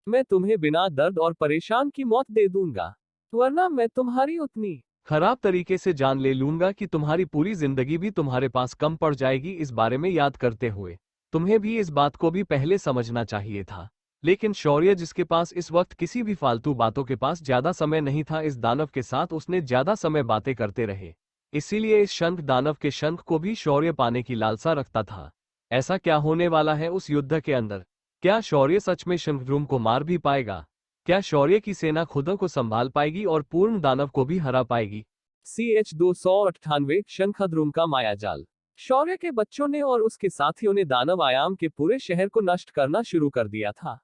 मैं तुम्हें बिना दर्द और परेशान की मौत दे दूंगा, वरना मैं तुम्हारी उतनी खराब तरीके से जान ले लूंगा कि तुम्हारी पूरी जिंदगी भी तुम्हारे पास कम पड़ जाएगी। इस बारे में याद करते हुए तुम्हें भी इस बात को भी पहले समझना चाहिए था। लेकिन शौर्य, जिसके पास इस वक्त किसी भी फालतू बातों के पास ज्यादा समय नहीं था, इस दानव के साथ उसने ज्यादा समय बातें करते रहे। इसीलिए इस शंख दानव के शंख को भी शौर्य पाने की लालसा रखता था। ऐसा क्या होने वाला है उस युद्ध के अंदर? क्या शौर्य सच में शंखद्रुम को मार भी पाएगा? क्या शौर्य की सेना खुद को संभाल पाएगी और पूर्ण दानव को भी हरा पाएगी? CH 298 शंखद्रुम का मायाजाल। शौर्य के बच्चों ने और उसके साथियों ने दानव आयाम के पूरे शहर को नष्ट करना शुरू कर दिया था।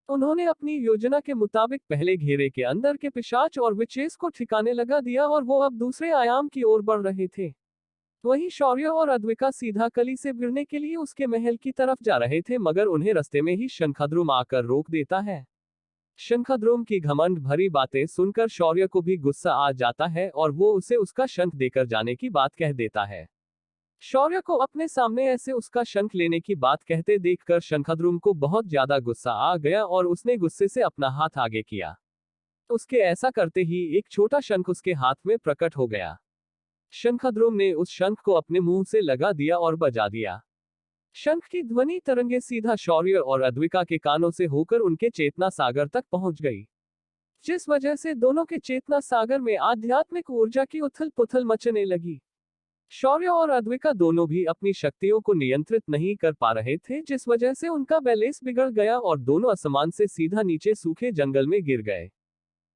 उन्होंने अपनी योजना के मुताबिक पहले घेरे के अंदर के पिशाच और विचेस को ठिकाने लगा दिया और वो अब दूसरे आयाम की ओर बढ़ रहे थे। वहीं शौर्य और अद्विका सीधा कली से भिड़ने के लिए उसके महल की तरफ जा रहे थे, मगर उन्हें रास्ते में ही शंखद्रुम आकर रोक देता है। शंखद्रुम की घमंड भरी बातें सुनकर शौर्य को भी गुस्सा आ जाता है और वो उसे उसका शंख देकर जाने की बात कह देता है। शौर्य को अपने सामने ऐसे उसका शंख लेने की बात कहते देखकर शंखद्रुम को बहुत ज्यादा गुस्सा आ गया और उसने गुस्से से अपना हाथ आगे किया। उसके ऐसा करते ही एक छोटा शंख उसके हाथ में प्रकट हो गया। शंखद्रुम ने उस शंख को अपने मुंह से लगा दिया और बजा दिया। शंख की ध्वनि तरंगे सीधा शौर्य और अद्विका के कानों से होकर उनके चेतना सागर तक पहुंच गई, जिस वजह से दोनों के चेतना सागर में आध्यात्मिक ऊर्जा की उथल पुथल मचने लगी। शौर्य और अद्विका दोनों भी अपनी शक्तियों को नियंत्रित नहीं कर पा रहे थे, जिस वजह से उनका बैलेंस बिगड़ गया और दोनों आसमान से सीधा नीचे सूखे जंगल में गिर गए।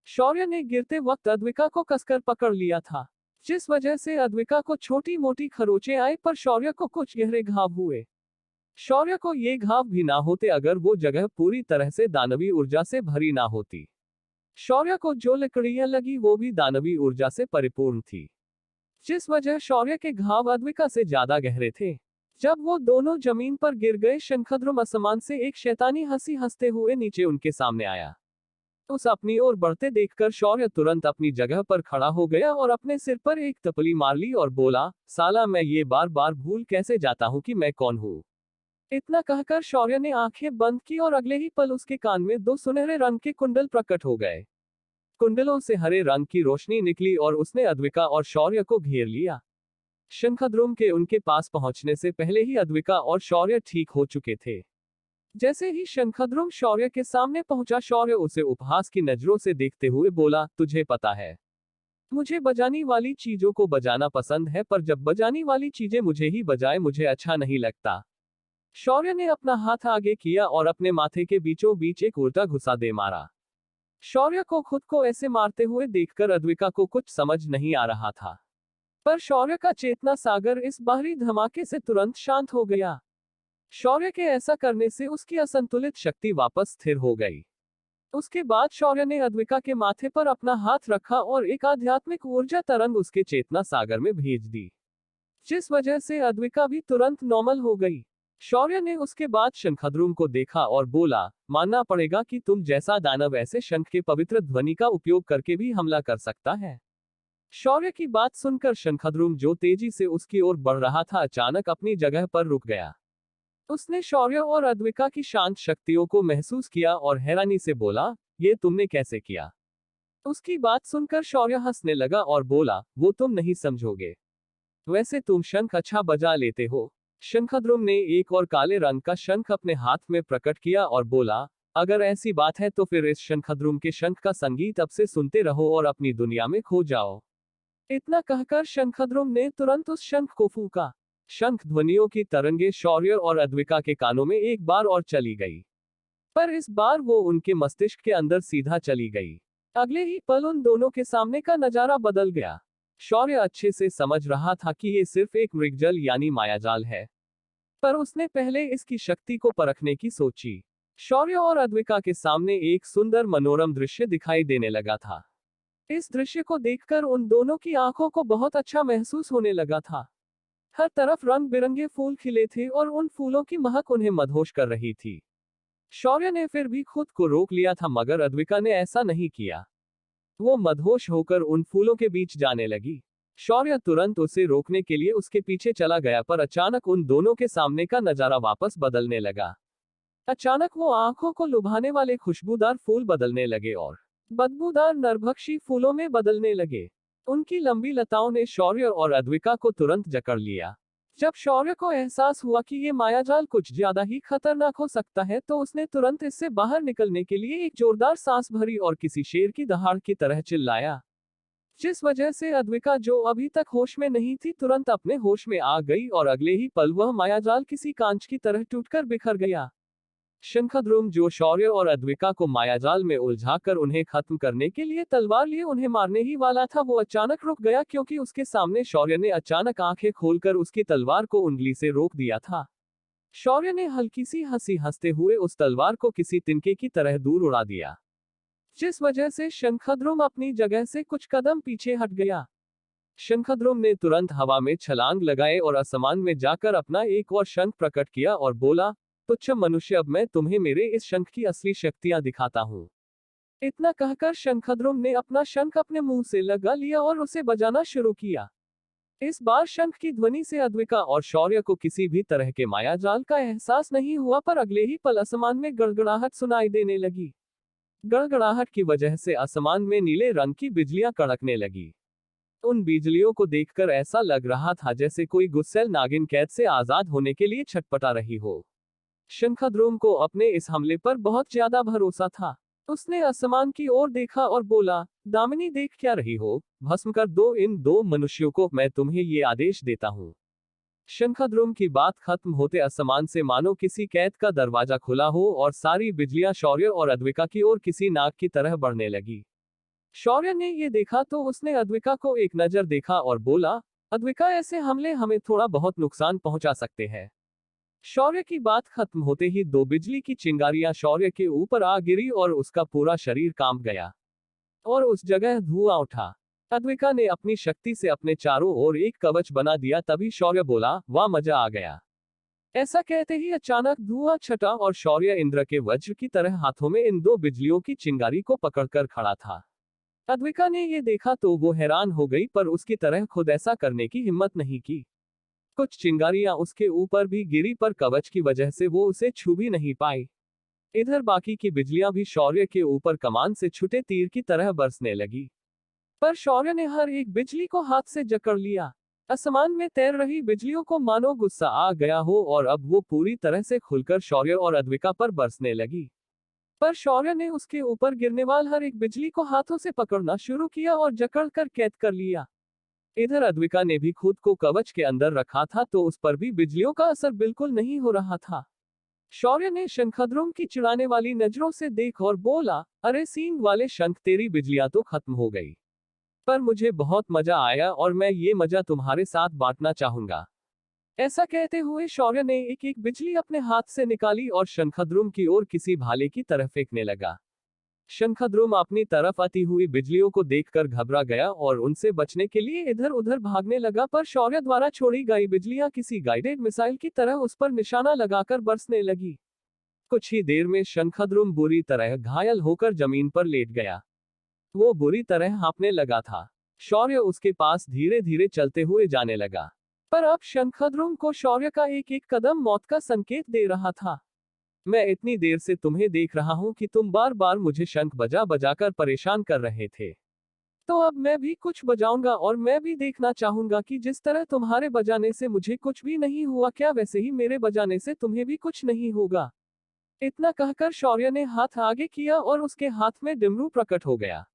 शौर्य ने गिरते वक्त अद्विका को कसकर पकड़ लिया था, जिस वजह से अद्विका को छोटी मोटी खरोंचें आई, पर शौर्य को कुछ गहरे घाव हुए। शौर्य को ये घाव भी ना होते अगर वो जगह पूरी तरह से दानवी ऊर्जा से भरी ना होती। शौर्य को जो लकड़ियां लगी वो भी दानवी ऊर्जा से परिपूर्ण थी, जिस वजह शौर्य के घाव अद्विका से ज्यादा गहरे थे। जब वो दोनों जमीन पर गिर गए, शंखद्रुम आसमान से एक शैतानी हंसी हंसते हुए नीचे उनके सामने आया। उस अपनी ओर बढ़ते देखकर शौर्य तुरंत अपनी जगह पर खड़ा हो गया और अपने सिर पर एक तपली मार ली और बोला, साला मैं ये बार बार भूल कैसे जाता हूँ कि मैं कौन हूँ। इतना कहकर शौर्य ने आंखें बंद की और अगले ही पल उसके कान में 2 सुनहरे रंग के कुंडल प्रकट हो गए। कुंडलों से हरे रंग की रोशनी निकली और उसने अद्विका और शौर्य को घेर लिया। शंखद्रुम के उनके पास पहुंचने से पहले ही अद्विका और शौर्य ठीक हो चुके थे। जैसे ही शंखद्रुम शौर्य के सामने पहुंचा, शौर्य उसे उपहास की नजरों से देखते हुए बोला, तुझे पता है, मुझे बजाने वाली चीजों को बजाना पसंद है, पर जब बजाने वाली चीजें मुझे ही बजाए मुझे अच्छा नहीं लगता। शौर्य ने अपना हाथ आगे किया और अपने माथे के बीचों बीच एक उल्टा घुसा दे मारा। शौर्य को खुद को ऐसे मारते हुए देखकर अद्विका को कुछ समझ नहीं आ रहा था, पर शौर्य का चेतना सागर इस बाहरी धमाके से तुरंत शांत हो गया। शौर्य के ऐसा करने से उसकी असंतुलित शक्ति वापस स्थिर हो गई। उसके बाद शौर्य ने अद्विका के माथे पर अपना हाथ रखा और एक आध्यात्मिक ऊर्जा तरंग उसके चेतना सागर में भेज दी, जिस वजह से अद्विका भी तुरंत नॉर्मल हो गई। शौर्य ने उसके बाद शंखद्रुम को देखा और बोला, मानना पड़ेगा कि तुम जैसा दानव ऐसे शंख के पवित्र ध्वनि का उपयोग करके भी हमला कर सकता है। शौर्य की बात सुनकर शंखद्रुम, जो तेजी से उसकी ओर बढ़ रहा था, अचानक अपनी जगह पर रुक गया। उसने शौर्य और अद्विका की शांत शक्तियों को महसूस किया और हैरानी से बोला, ये तुमने कैसे किया? उसकी बात सुनकर शौर्य हंसने लगा और बोला, वो तुम नहीं समझोगे, वैसे तुम शंख अच्छा बजा लेते हो। शंखद्रुम ने एक और काले रंग का शंख अपने हाथ में प्रकट किया और बोला, अगर ऐसी बात है तो फिर इस शंखद्रुम के शंख का संगीत अब से सुनते रहो और अपनी दुनिया में खो जाओ। इतना कहकर शंखद्रुम ने तुरंत उस शंख को फूंका। शंख ध्वनियों की तरंगे शौर्य और अद्विका के कानों में एक बार और चली गई, पर इस बार वो उनके मस्तिष्क के अंदर सीधा चली गई। अगले ही पल उन दोनों के सामने का नजारा बदल गया। शौर्य अच्छे से समझ रहा था कि ये सिर्फ एक मृगजल यानी मायाजाल है, पर उसने पहले इसकी शक्ति को परखने की सोची। शौर्य और अद्विका के सामने एक सुंदर मनोरम दृश्य दिखाई देने लगा था। इस दृश्य को देखकर उन दोनों की आंखों को बहुत अच्छा महसूस होने लगा था। हर तरफ रंग बिरंगे फूल खिले थे और उन फूलों की महक उन्हें मदहोश कर रही थी। शौर्य ने फिर भी खुद को रोक लिया था, मगर अद्विका ने ऐसा नहीं किया। वो मदहोश होकर उन फूलों के बीच जाने लगी। शौर्य तुरंत उसे रोकने के लिए उसके पीछे चला गया, पर अचानक उन दोनों के सामने का नजारा वापस बदलने लगा। अचानक वो आंखों को लुभाने वाले खुशबूदार फूल बदलने लगे और बदबूदार नरभक्षी फूलों में बदलने लगे। उनकी लंबी लताओं ने शौर्य और अद्विका को तुरंत जकड़ लिया। जब शौर्य को एहसास हुआ कि ये मायाजाल कुछ ज्यादा ही खतरनाक हो सकता है, तो उसने तुरंत इससे बाहर निकलने के लिए एक जोरदार सांस भरी और किसी शेर की दहाड़ की तरह चिल्लाया, जिस वजह से अद्विका, जो अभी तक होश में नहीं थी, तुरंत अपने होश में आ गई और अगले ही पल वह मायाजाल किसी कांच की तरह टूटकर बिखर गया। शंखद्रुम, जो शौर्य और अद्विका को मायाजाल में उलझाकर उन्हें खत्म करने के लिए तलवार लिए उन्हें मारने ही वाला था, वो अचानक रुक गया, क्योंकि उसके सामने शौर्य ने अचानक आंखें खोलकर उसकी तलवार को उंगली से रोक दिया था। शौर्य ने हल्की सी हंसी हंसते हुए उस तलवार को किसी तिनके की तरह दूर उड़ा दिया, जिस वजह से शंखद्रुम अपनी जगह से कुछ कदम पीछे हट गया। शंखद्रुम ने तुरंत हवा में छलांग लगाए और आसमान में जाकर अपना एक और शंख प्रकट किया और बोला, तुच्छ मनुष्य, अब मैं तुम्हें मेरे इस शंख की असली शक्तियां दिखाता हूँ। इतना कहकर शंखद्रुम ने अपना शंख अपने मुंह से लगा लिया और उसे बजाना शुरू किया। इस बार शंख की ध्वनि से अद्विका और शौर्य को किसी भी तरह के मायाजाल का एहसास नहीं हुआ, पर अगले ही पल आसमान में गड़गड़ाहट सुनाई देने लगी। गड़गड़ाहट की वजह से आसमान में नीले रंग की बिजलियां कड़कने लगी। उन बिजलियों को देखकर ऐसा लग रहा था जैसे कोई गुस्सैल नागिन कैद से आजाद होने के लिए छटपटा रही हो। शंखद्रुम को अपने इस हमले पर बहुत ज्यादा भरोसा था। उसने आसमान की ओर देखा और बोला, दामिनी, देख क्या रही हो? भस्म कर दो इन 2 मनुष्यों को, मैं तुम्हें ये आदेश देता हूँ। शंखद्रुम की बात खत्म होते आसमान से मानो किसी कैद का दरवाजा खुला हो और सारी बिजलियां शौर्य और अद्विका की ओर किसी नाग की तरह बढ़ने लगी। शौर्य ने ये देखा तो उसने अद्विका को एक नजर देखा और बोला, अद्विका, ऐसे हमले हमें थोड़ा बहुत नुकसान पहुंचा सकते हैं। शौर्य की बात खत्म होते ही 2 बिजली की चिंगारियां शौर्य के ऊपर आ गिरी और उसका पूरा शरीर कांप गया और उस जगह धुआं उठा। अद्विका ने अपनी शक्ति से अपने चारों ओर एक कवच बना दिया। तभी शौर्य बोला, वाह, मजा आ गया। ऐसा कहते ही अचानक धुआं छटा और शौर्य इंद्र के वज्र की तरह हाथों में इन दो बिजलियों की चिंगारी को पकड़कर खड़ा था। अद्विका ने ये देखा तो वो हैरान हो गई, पर उसकी तरह खुद ऐसा करने की हिम्मत नहीं की। कुछ चिंगारियां उसके ऊपर भी गिरी, पर कवच की वजह से वो उसे छू भी नहीं पाई। इधर बाकी की बिजलियां भी शौर्य के ऊपर कमान से छुटे तीर की तरह बरसने लगी, पर शौर्य ने हर एक बिजली को हाथ से जकड़ लिया। आसमान में तैर रही बिजलियों को मानो गुस्सा आ गया हो और अब वो पूरी तरह से खुलकर शौर्य और अद्विका पर बरसने लगी। पर शौर्य ने उसके ऊपर गिरने वाली हर एक बिजली को हाथों से पकड़ना शुरू किया और जकड़ कर कैद कर लिया। इधर अद्विका ने भी खुद को कवच के अंदर रखा था, तो उस पर भी बिजलियों का असर बिल्कुल नहीं हो रहा था। शौर्य ने शंखद्रुम की चिढ़ाने वाली नजरों से देख और बोला, अरे सींग वाले शंख, तेरी बिजलियां तो खत्म हो गई, पर मुझे बहुत मजा आया और मैं ये मजा तुम्हारे साथ बांटना चाहूंगा। ऐसा कहते हुए शौर्य ने एक एक बिजली अपने हाथ से निकाली और शंखद्रुम की ओर किसी भाले की तरफ फेंकने लगा। शंखद्रुम अपनी तरफ आती हुई बिजलियों को देखकर घबरा गया और उनसे बचने के लिए इधर उधर भागने लगा, पर शौर्य द्वारा छोड़ी गई बिजलियां किसी गाइडेड मिसाइल की तरह उस पर निशाना लगाकर बरसने लगी। कुछ ही देर में शंखद्रुम बुरी तरह घायल होकर जमीन पर लेट गया। वो बुरी तरह हांफने लगा था। शौर्य उसके पास धीरे धीरे चलते हुए जाने लगा, पर अब शंखद्रुम को शौर्य का एक एक कदम मौत का संकेत दे रहा था। मैं इतनी देर से तुम्हें देख रहा हूं कि तुम बार बार मुझे शंख बजा बजाकर परेशान कर रहे थे, तो अब मैं भी कुछ बजाऊंगा और मैं भी देखना चाहूंगा कि जिस तरह तुम्हारे बजाने से मुझे कुछ भी नहीं हुआ, क्या वैसे ही मेरे बजाने से तुम्हें भी कुछ नहीं होगा। इतना कहकर शौर्य ने हाथ आगे किया और उसके हाथ में डमरू प्रकट हो गया।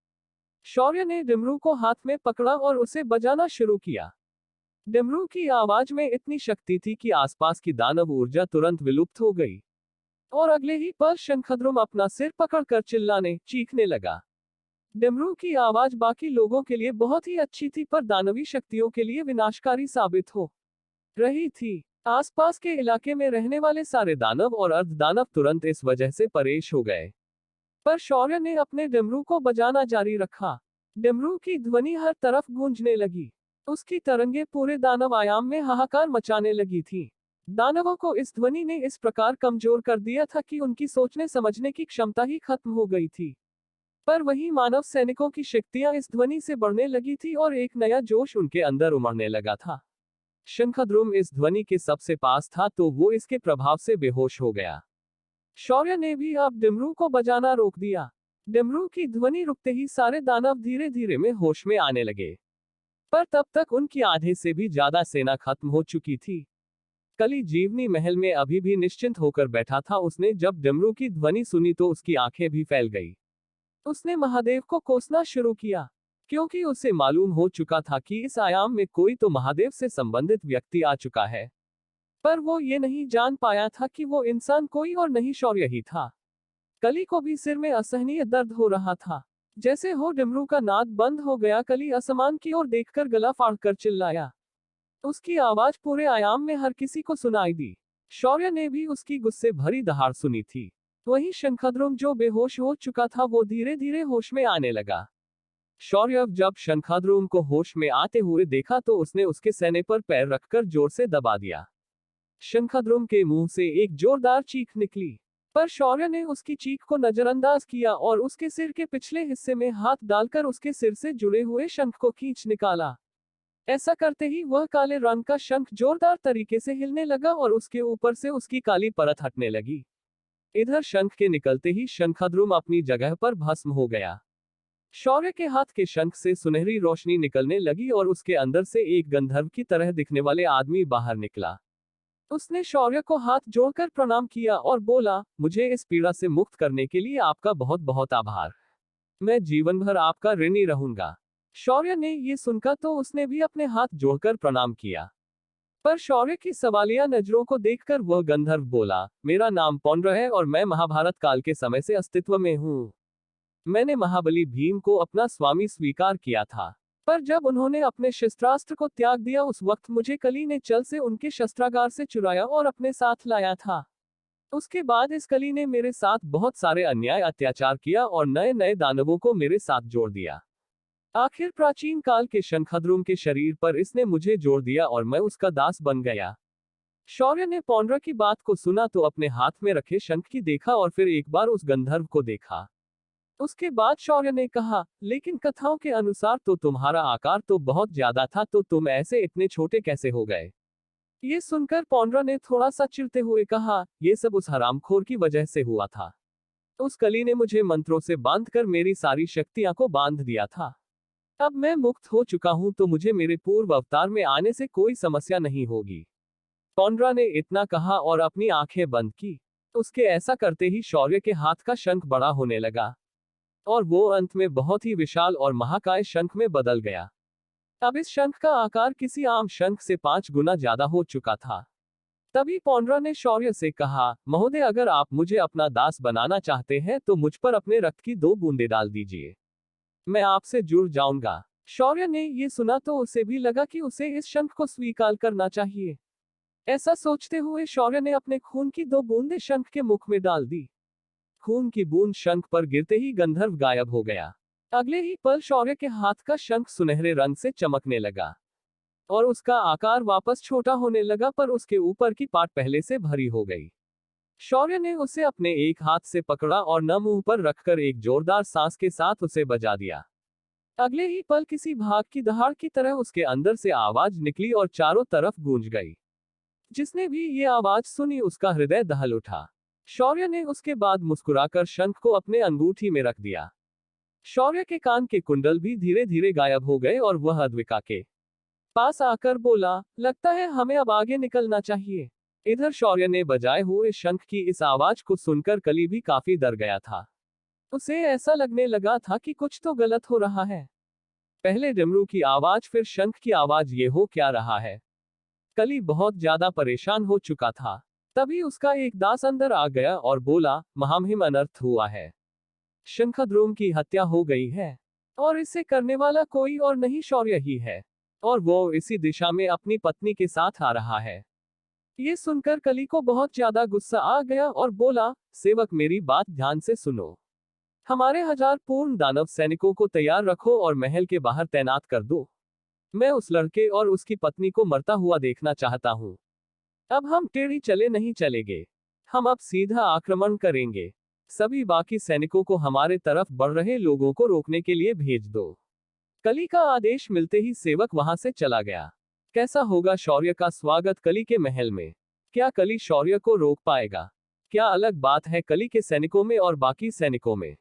शौर्य ने डमरू को हाथ में पकड़ा और उसे बजाना शुरू किया। डमरू की आवाज में इतनी शक्ति थी कि आसपास की दानव ऊर्जा तुरंत विलुप्त हो गई और अगले ही पल शंखद्रुम अपना सिर पकड़कर चिल्लाने चीखने लगा। डमरू की आवाज बाकी लोगों के लिए बहुत ही अच्छी थी, पर दानवी शक्तियों के लिए विनाशकारी साबित हो रही थी। आसपास के इलाके में रहने वाले सारे दानव और अर्ध दानव तुरंत इस वजह से परेश हो गए, पर शौर्य ने अपने डमरू को बजाना जारी रखा। डमरू की ध्वनि हर तरफ गूंजने लगी। उसकी तरंगे पूरे दानव आयाम में हाहाकार मचाने लगी थी। दानवों को इस ध्वनि ने इस प्रकार कमजोर कर दिया था कि उनकी सोचने समझने की क्षमता ही खत्म हो गई थी। पर वही मानव सैनिकों की शक्तियां इस ध्वनि से बढ़ने लगी थी और एक नया जोश उनके अंदर उमड़ने लगा था। शंखद्रुम इस ध्वनि के सबसे पास था, तो वो इसके प्रभाव से बेहोश हो गया। शौर्य ने भी अब डमरू को बजाना रोक दिया। डमरू की ध्वनि रुकते ही सारे दानव धीरे धीरे में होश में आने लगे, पर तब तक उनकी आधे से भी ज्यादा सेना खत्म हो चुकी थी। कली जीवनी महल में अभी भी निश्चिंत होकर बैठा था। उसने जब डमरू की ध्वनि सुनी तो उसकी आंखें भी फैल गई। उसने महादेव को कोसना शुरू किया, क्योंकि उसे मालूम हो चुका था कि इस आयाम में कोई तो महादेव से संबंधित व्यक्ति आ चुका है, पर वो ये नहीं जान पाया था कि वो इंसान कोई और नहीं शौर्य ही था। कली को भी सिर में असहनीय दर्द हो रहा था। जैसे हो डमरू का नाद बंद हो गया, कली आसमान की ओर देखकर गला फाड़कर चिल्लाया। उसकी आवाज पूरे आयाम में हर किसी को सुनाई दी। शौर्य ने भी उसकी गुस्से भरी दहाड़ सुनी थी। वहीं शंखद्रुम जो बेहोश हो चुका था वो धीरे धीरे होश में आने लगा। शौर्य जब शंखद्रुम को होश में आते हुए देखा तो उसने उसके सीने पर पैर रखकर जोर से दबा दिया। शंखद्रुम के मुंह से एक जोरदार चीख निकली, पर शौर्य ने उसकी चीख को नजरअंदाज किया और उसके सिर के पिछले हिस्से में हाथ डालकर उसके सिर से जुड़े हुए शंख को खींच निकाला। ऐसा करते ही वह काले रंग का शंख जोरदार तरीके से हिलने लगा और उसके ऊपर से उसकी काली परत हटने लगी। इधर शंख के निकलते ही शंखद्रुम अपनी जगह पर भस्म हो गया। शौर्य के हाथ के शंख से सुनहरी रोशनी निकलने लगी और उसके अंदर से एक गंधर्व की तरह दिखने वाले आदमी बाहर निकला। उसने शौर्य को हाथ जोड़कर प्रणाम किया और बोला, मुझे इस पीड़ा से मुक्त करने के लिए आपका बहुत बहुत आभार। मैं जीवन भर आपका ऋणी रहूंगा। शौर्य ने ये सुनकर तो उसने भी अपने हाथ जोड़कर प्रणाम किया, पर शौर्य की सवालिया नजरों को देखकर वह गंधर्व बोला, मेरा नाम पौंड्र है और मैं महाभारत काल के समय से अस्तित्व में हूँ। मैंने महाबली भीम को अपना स्वामी स्वीकार किया था, पर जब उन्होंने अपने शस्त्रास्त्र को त्याग दिया उस वक्त मुझे कली ने चल से उनके शस्त्रागार से चुराया और अपने साथ लाया था। उसके बाद इस कली ने मेरे साथ बहुत सारे अन्याय अत्याचार किया और नए नए दानवों को मेरे साथ जोड़ दिया। आखिर प्राचीन काल के शंखद्रुम के शरीर पर इसने मुझे जोड़ दिया और मैं उसका दास बन गया। शौर्य ने पौंड्रा की बात को सुना तो अपने हाथ में रखे शंख की देखा और फिर एक बार उस गंधर्व को देखा। उसके बाद शौर्य ने कहा, लेकिन कथाओं के अनुसार तो तुम्हारा आकार तो बहुत ज्यादा था, तो तुम ऐसे इतने छोटे कैसे हो गए? ये सुनकर पौंड्रा ने थोड़ा सा चिढ़ते हुए कहा, ये सब उस हरामखोर की वजह से हुआ था। उस कली ने मुझे मंत्रों से बांधकर मेरी सारी शक्तियां को बांध दिया था। अब मैं मुक्त हो चुका हूं तो मुझे मेरे पूर्व अवतार में आने से कोई समस्या नहीं होगी। पौंड्रा ने इतना कहा और अपनी आंखें बंद की। उसके ऐसा करते ही शौर्य के हाथ का शंख बड़ा होने लगा और वो अंत में बहुत ही विशाल और महाकाय शंख में बदल गया। अब इस शंख का आकार किसी आम शंख से 5 गुना ज्यादा हो चुका था। तभी पौंड्रा ने शौर्य से कहा, महोदय, अगर आप मुझे अपना दास बनाना चाहते हैं तो मुझ पर अपने रक्त की 2 बूंदें डाल दीजिए, मैं आपसे जुड़ जाऊंगा। शौर्य ने ये सुना तो उसे भी लगा कि उसे इस शंख को स्वीकार करना चाहिए। ऐसा सोचते हुए शौर्य ने अपने खून की 2 बूंदें शंख के मुख में डाल दी। खून की बूंद शंख पर गिरते ही गंधर्व गायब हो गया। अगले ही पल शौर्य के हाथ का शंख सुनहरे रंग से चमकने लगा और उसका आकार वापस छोटा होने लगा, पर उसके ऊपर की पाट पहले से भरी हो गई। शौर्य ने उसे अपने एक हाथ से पकड़ा और न मुंह पर रखकर एक जोरदार सांस के साथ उसे बजा दिया। अगले ही पल किसी भाग की दहाड़ की तरह उसके अंदर से आवाज निकली और चारों तरफ गूंज गई। जिसने भी ये आवाज सुनी उसका हृदय दहल उठा। शौर्य ने उसके बाद मुस्कुराकर शंख को अपने अंगूठी में रख दिया। शौर्य के कान के कुंडल भी धीरे धीरे गायब हो गए और वह अद्विका के पास आकर बोला, लगता है हमें अब आगे निकलना चाहिए। इधर शौर्य ने बजाए हुए शंख की इस आवाज को सुनकर कली भी काफी डर गया था। उसे ऐसा लगने लगा था कि कुछ तो गलत हो रहा है। पहले डमरू की आवाज, फिर शंख की आवाज, ये हो क्या रहा है? कली बहुत ज्यादा परेशान हो चुका था। तभी उसका एक दास अंदर आ गया और बोला, महामहिम अनर्थ हुआ है। शंखद्रुम की हत्या हो गई है और इसे करने वाला कोई और नहीं शौर्य ही है, और वो इसी दिशा में अपनी पत्नी के साथ आ रहा है। ये सुनकर कली को बहुत ज्यादा गुस्सा आ गया और बोला, सेवक मेरी बात ध्यान से सुनो। हमारे 1000 पूर्ण दानव सैनिकों को तैयार रखो और महल के बाहर तैनात कर दो। मैं उस लड़के और उसकी पत्नी को मरता हुआ देखना चाहता हूँ। अब हम टेढ़ी चले नहीं चलेंगे, हम अब सीधा आक्रमण करेंगे। सभी बाकी सैनिकों को हमारे तरफ बढ़ रहे लोगों को रोकने के लिए भेज दो। कली का आदेश मिलते ही सेवक वहां से चला गया। कैसा होगा शौर्य का स्वागत कली के महल में? क्या कली शौर्य को रोक पाएगा? क्या अलग बात है कली के सैनिकों में और बाकी सैनिकों में?